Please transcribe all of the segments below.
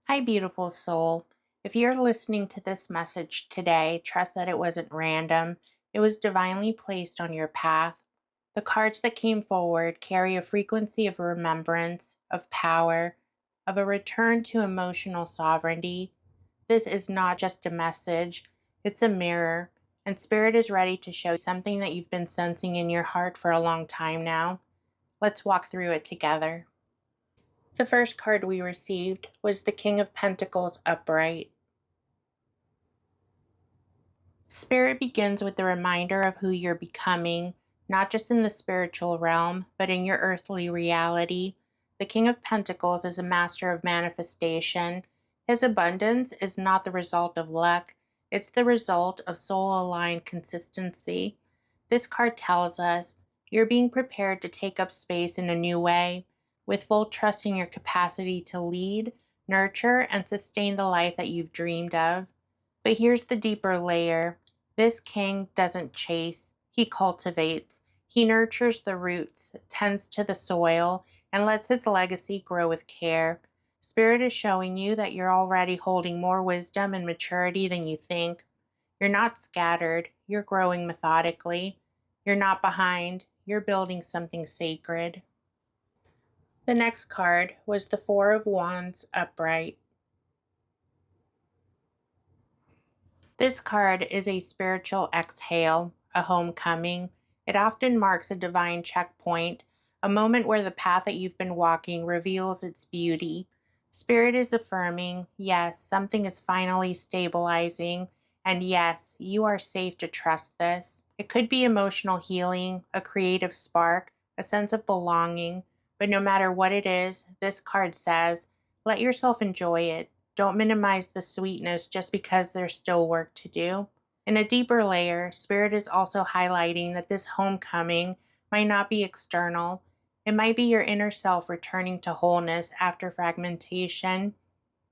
Hi, beautiful soul. If you're listening to this message today, trust that it wasn't random. It was divinely placed on your path. The cards that came forward carry a frequency of remembrance, of power, of a return to emotional sovereignty. This is not just a message, it's a mirror, and Spirit is ready to show something that you've been sensing in your heart for a long time now. Let's walk through it together. The first card we received was the King of Pentacles upright. Spirit begins with the reminder of who you're becoming, not just in the spiritual realm, but in your earthly reality. The King of Pentacles is a master of manifestation. His abundance is not the result of luck, it's the result of soul-aligned consistency. This card tells us you're being prepared to take up space in a new way, with full trust in your capacity to lead, nurture, and sustain the life that you've dreamed of. But here's the deeper layer. This king doesn't chase, he cultivates. He nurtures the roots, tends to the soil, and lets his legacy grow with care. Spirit is showing you that you're already holding more wisdom and maturity than you think. You're not scattered, you're growing methodically. You're not behind, you're building something sacred. The next card was the Four of Wands upright. This card is a spiritual exhale, a homecoming. It often marks a divine checkpoint, a moment where the path that you've been walking reveals its beauty. Spirit is affirming, yes, something is finally stabilizing, and yes, you are safe to trust this. It could be emotional healing, a creative spark, a sense of belonging, but no matter what it is, this card says, let yourself enjoy it. Don't minimize the sweetness just because there's still work to do. In a deeper layer, Spirit is also highlighting that this homecoming might not be external. It might be your inner self returning to wholeness after fragmentation.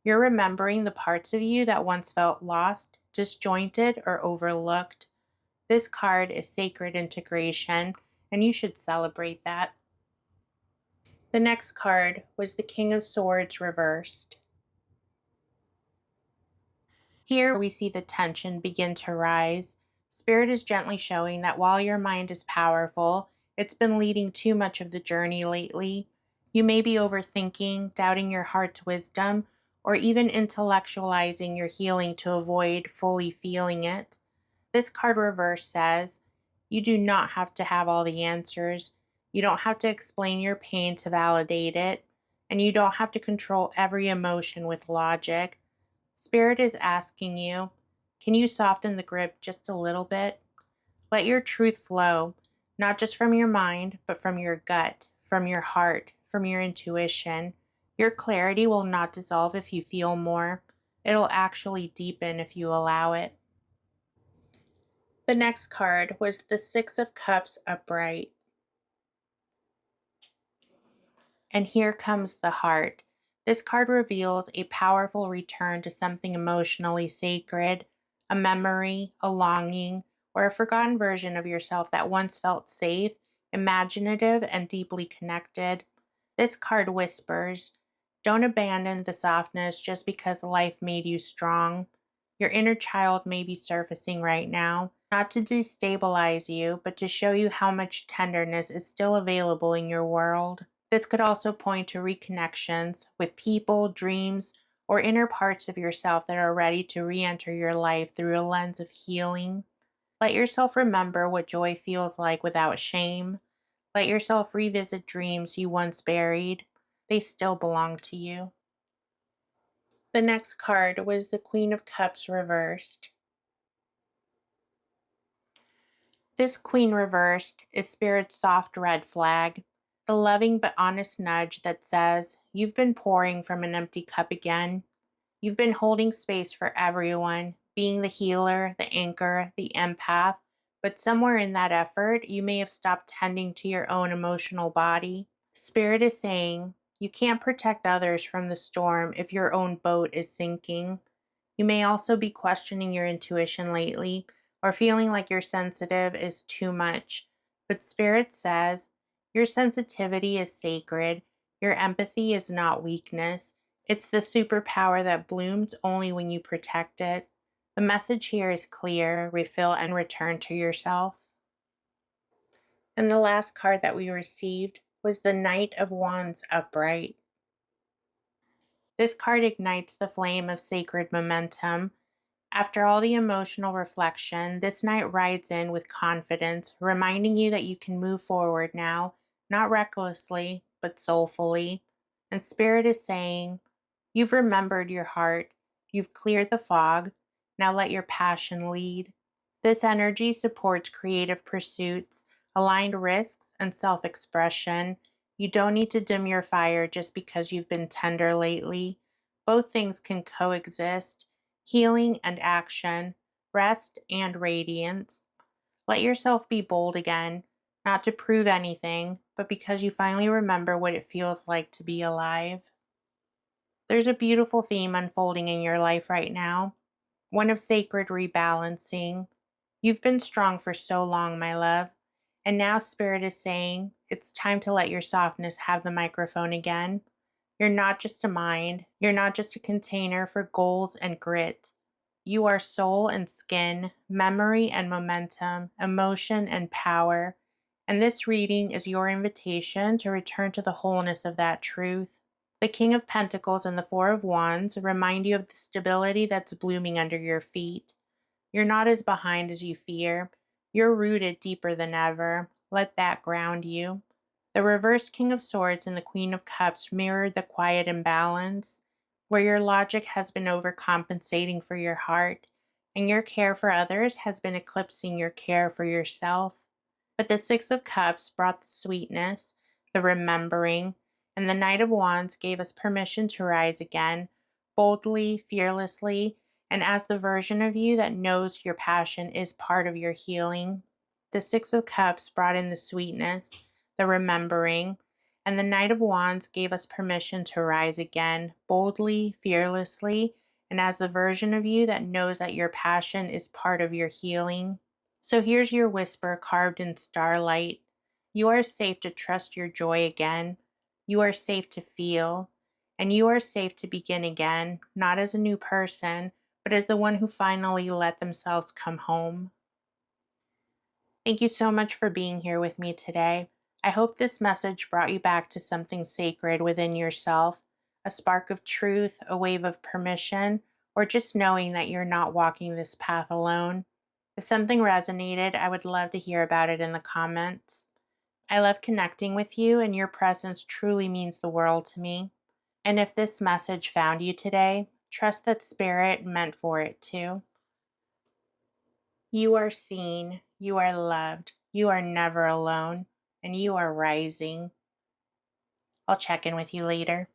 You're remembering the parts of you that once felt lost, disjointed, or overlooked. This card is sacred integration, and you should celebrate that. The next card was the King of Swords reversed. Here we see the tension begin to rise. Spirit is gently showing that while your mind is powerful, it's been leading too much of the journey lately. You may be overthinking, doubting your heart's wisdom, or even intellectualizing your healing to avoid fully feeling it. This card reverse says, you do not have to have all the answers. You don't have to explain your pain to validate it, and you don't have to control every emotion with logic. Spirit is asking you, can you soften the grip just a little bit? Let your truth flow, not just from your mind, but from your gut, from your heart, from your intuition. Your clarity will not dissolve if you feel more. It'll actually deepen if you allow it. The next card was the Six of Cups upright. And here comes the heart. This card reveals a powerful return to something emotionally sacred, a memory, a longing, or a forgotten version of yourself that once felt safe, imaginative, and deeply connected. This card whispers, don't abandon the softness just because life made you strong. Your inner child may be surfacing right now, not to destabilize you, but to show you how much tenderness is still available in your world. This could also point to reconnections with people, dreams, or inner parts of yourself that are ready to re-enter your life through a lens of healing. Let yourself remember what joy feels like without shame. Let yourself revisit dreams you once buried. They still belong to you. The next card was the Queen of Cups reversed. This Queen reversed is Spirit's soft red flag, the loving but honest nudge that says, you've been pouring from an empty cup again. You've been holding space for everyone, being the healer, the anchor, the empath, but somewhere in that effort, you may have stopped tending to your own emotional body. Spirit is saying, you can't protect others from the storm if your own boat is sinking. You may also be questioning your intuition lately or feeling like your sensitive is too much. But Spirit says your sensitivity is sacred, your empathy is not weakness, It's the superpower that blooms only when you protect it. The message here is clear: refill and return to yourself. And the last card that we received was the Knight of Wands upright. This card ignites the flame of sacred momentum. After all the emotional reflection, this knight rides in with confidence, reminding you that you can move forward now, not recklessly, but soulfully. And Spirit is saying, you've remembered your heart, you've cleared the fog, now let your passion lead. This energy supports creative pursuits, aligned risks, and self expression. You don't need to dim your fire just because you've been tender lately. Both things can coexist: healing and action, rest and radiance. Let yourself be bold again, not to prove anything, but because you finally remember what it feels like to be alive. There's a beautiful theme unfolding in your life right now, one of sacred rebalancing. You've been strong for so long, my love, and now Spirit is saying it's time to let your softness have the microphone again. You're not just a mind, you're not just a container for goals and grit. You are soul and skin, memory and momentum, emotion and power. And this reading is your invitation to return to the wholeness of that truth. The King of Pentacles and the Four of Wands remind you of the stability that's blooming under your feet. You're not as behind as you fear. You're rooted deeper than ever. Let that ground you. The reversed King of Swords and the Queen of Cups mirror the quiet imbalance, where your logic has been overcompensating for your heart, and your care for others has been eclipsing your care for yourself. But the Six of Cups brought the sweetness, the remembering, and the Knight of Wands gave us permission to rise again, boldly, fearlessly, and as the version of you that knows your passion is part of your healing. The Six of Cups brought in the sweetness, the remembering, and the Knight of Wands gave us permission to rise again, boldly, fearlessly, and as the version of you that knows that your passion is part of your healing. So here's your whisper carved in starlight. You are safe to trust your joy again. You are safe to feel. And you are safe to begin again, not as a new person, but as the one who finally let themselves come home. Thank you so much for being here with me today. I hope this message brought you back to something sacred within yourself, a spark of truth, a wave of permission, or just knowing that you're not walking this path alone. If something resonated, I would love to hear about it in the comments. I love connecting with you, and your presence truly means the world to me. And if this message found you today, trust that Spirit meant for it too. You are seen, you are loved, you are never alone, and you are rising. I'll check in with you later.